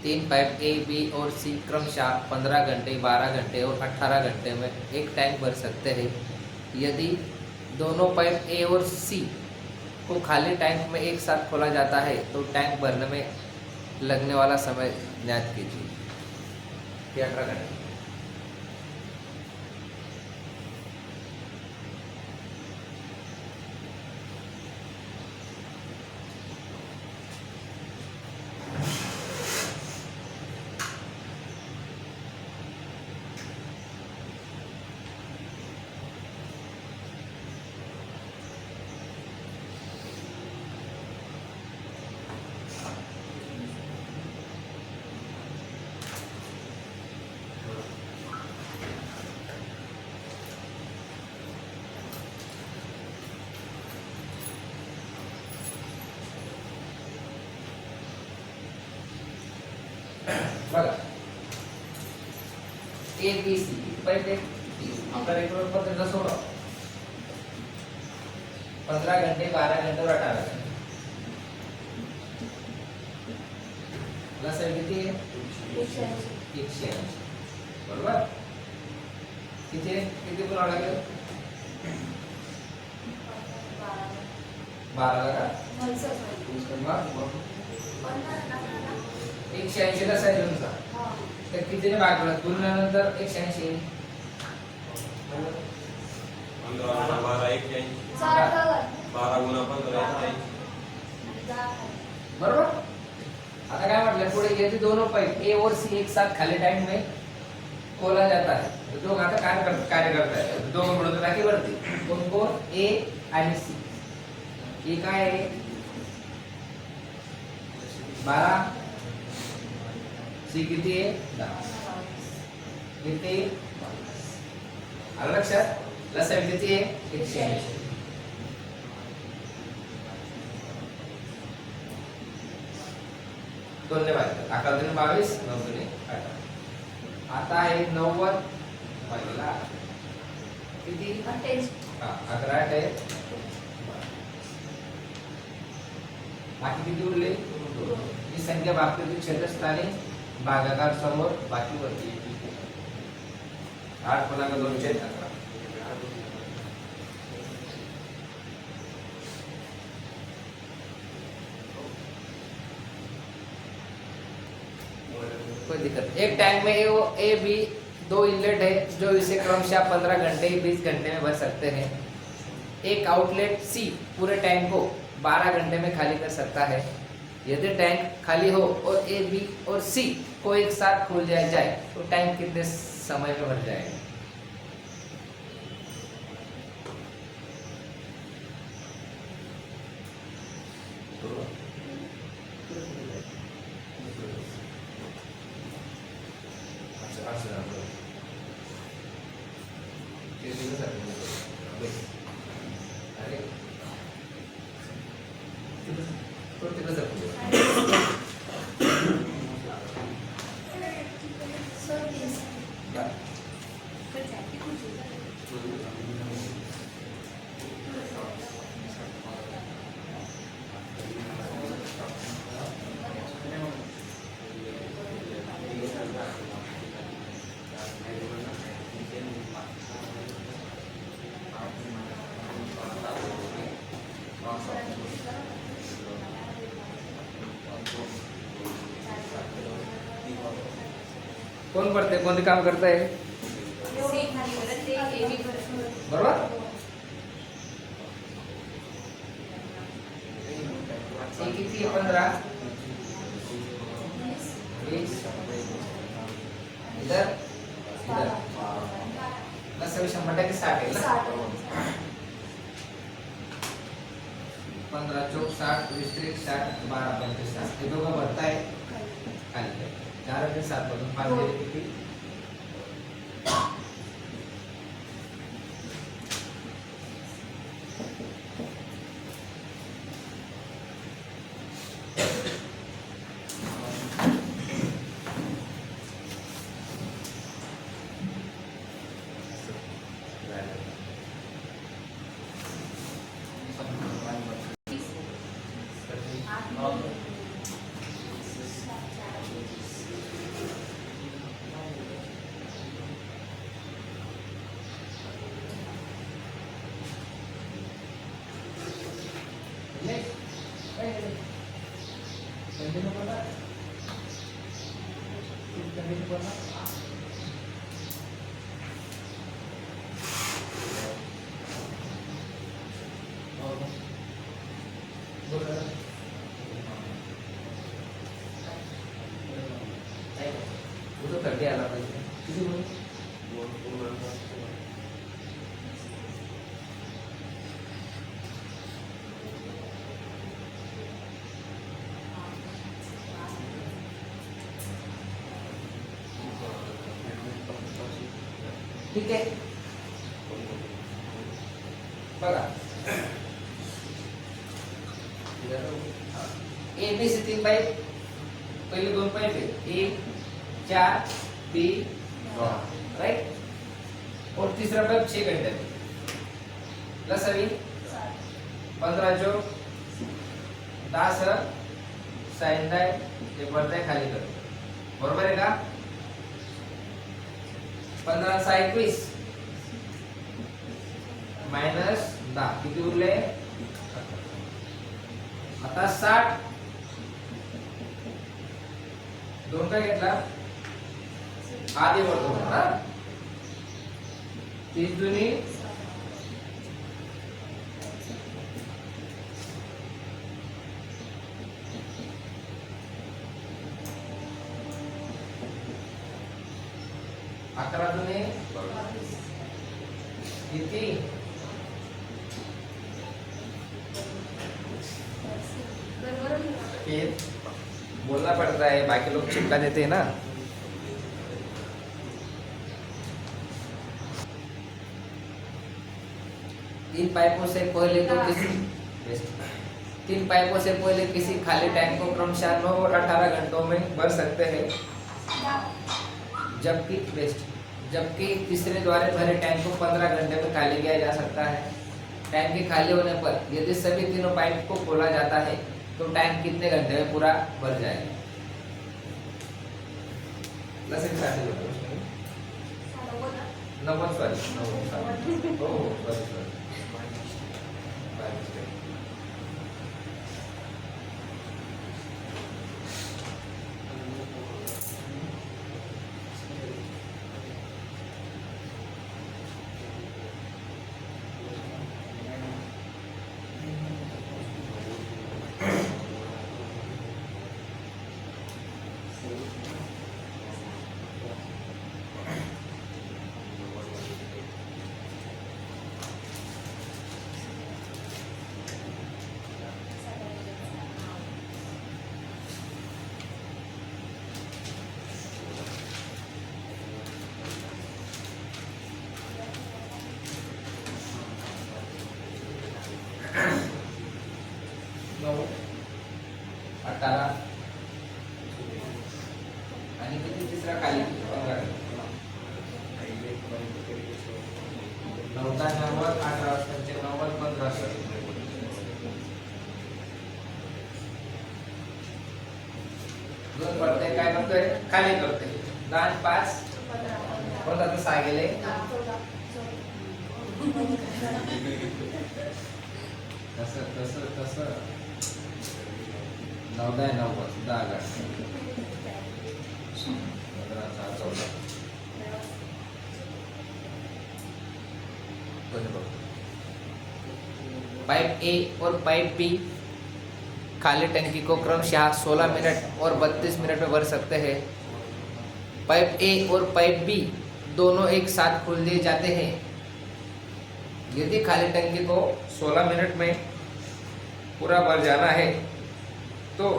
तीन पाइप ए, बी और सी क्रमशः 15 घंटे, 12 घंटे और 18 घंटे में एक टैंक भर सकते हैं। यदि दोनों पाइप ए और सी को खाली टैंक में एक साथ खोला जाता है तो टैंक भरने में लगने वाला समय ज्ञात कीजिए। 18 घंटे। बघा ए बी सी पहिले आपला रेग्युलर पद्धतीचा सोडा 15 घंटे, 12 घंटे और 18 घंटे लसर किती आहे 180 बरोबर। किती बोलावं लागेल 12 का 180 ला साईज तुमचा तर कितीने भाग पडला गुणल्यानंतर 180 12 गुणा 15 बरोबर। आता काय म्हटलं पुढे यदि दोनों पाइप ए और सी एक साथ खाली टैंक में खोला जाता है तो दोघं आता कार्य करतायत दोघं मिळून टाकी वरती कोण ए आणि सी हे काय आहे 12 सी किती आहे 10 किती आलं लक्षात लसावी किती आहे 180 दोन ने भाग 11 दूने 22 9 दूने 18 आता आहे 90 भागीला किती 11 आहे बाकी किती उरले ही संख्या बाबतीत छेदस्थानी भागाकार समोर बाकी वरती 8.211 कोई दिक्कत। एक टैंक में ए बी दो इनलेट है जो इसे क्रमशः 15 घंटे 20 घंटे में भर सकते हैं। एक आउटलेट सी पूरे टैंक को 12 घंटे में खाली कर सकता है। यदि टैंक खाली हो और ए बी और सी को एक साथ खोल दिया जाए तो टैंक कितने समय में भर जाएगा। कौन पढ़ते कौन काम करता है बरोबर। किती 15 20 इधर 100% 60 आहे ना 15 चौक 60 20 60 12 25 60 हे दोघं भरताय खाली 4 आणि 7 मधून 5 गेले किती वो तो 30 आला पाहिजे किती बोल ठीक आहे बघा ए बी सी 3 पाईप पहिले 2 पाईप आहे 1 4 3 राइट और तीसरा पाइप 6 घंटे प्लस अभी 15 जो 10 साइंदाय ते वरती खाली कर बरोबर आहे का 15 सा 21 माइनस 10 किती उरले आता 60 दोन काय घेतला आधी वर्तुळ ना 30 दुनी 11 दुनी किती ये बोलना पड़ता है बाकी लोग चिपका देते हैं ना तीन पाइपों से पहले किसी खाली टैंक को क्रमशः 9 और 18 घंटों में भर सकते हैं जबकि तीसरे द्वारा भरे टैंक को 15 घंटे में खाली किया जा सकता है टैंक के खाली होने पर यदि सभी तीनों पाइप को खोला जाता है तो टैंक कितने घंटे में पूरा भर जाएगा प्लस एक साथ नव्वद सॉरी हो सॉरी आणि किती तिसरा खाली 15 9 90 18 95 15 दोन पडते काय करतोय खाली करते 10 5 15 तर 6 गेले तसं 9 10 90 10 पाइप ए और पाइप बी खाली टंकी को क्रमशः 16 मिनट और 32 मिनट में भर सकते हैं पाइप ए और पाइप बी दोनों एक साथ खोल दिए जाते हैं यदि खाली टंकी को 16 मिनट में पूरा भर जाना है तो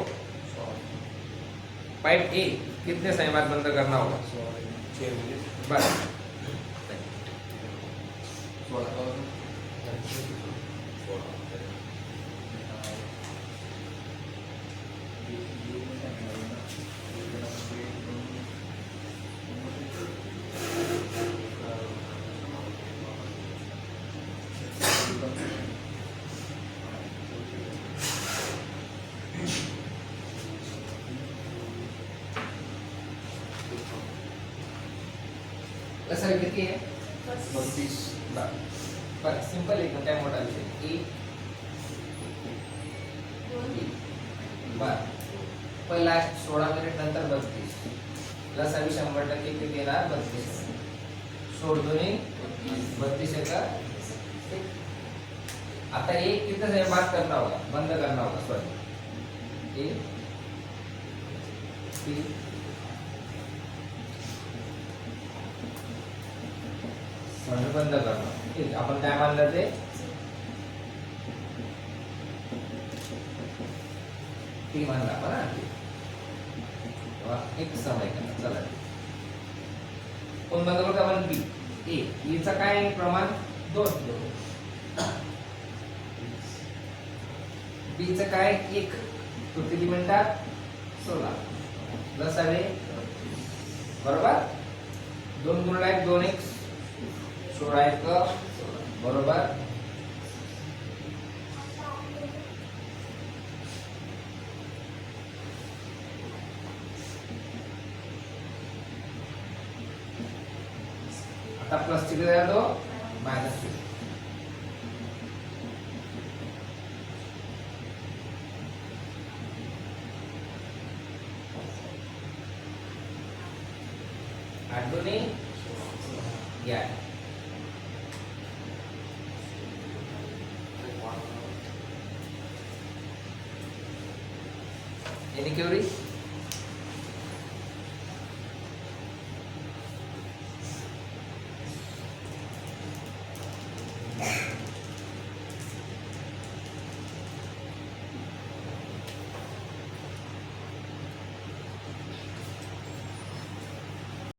पाइप ए कितने समय बाद बंद करना होगा बस सर किती आहे 32 पर सिंपल एकदम काय मोठा विषय ए बर पहिला 16 मिनिट नंतर 32 लसावी 100% किती येणार 32. सोड दोन्ही 32 का. आता एक कितना से बात करना होगा, बंद करना होगा. सॉरी ए बी सॉरी बंद करना. ठीक, आपण काय मानलं ते टी मानला आपण हा. एक समय करना. चला कोण बंद करतो आपण बी. ए चा काय प्रमाण 2. बी चं काय 1. तो किती मिनिटात 16. लसावे बरोबर 2 गुणिले 1 2x 16 1 बरोबर. आता प्लस किती झाला तो मायनस 2. आठवणी या एनी क्वेरी.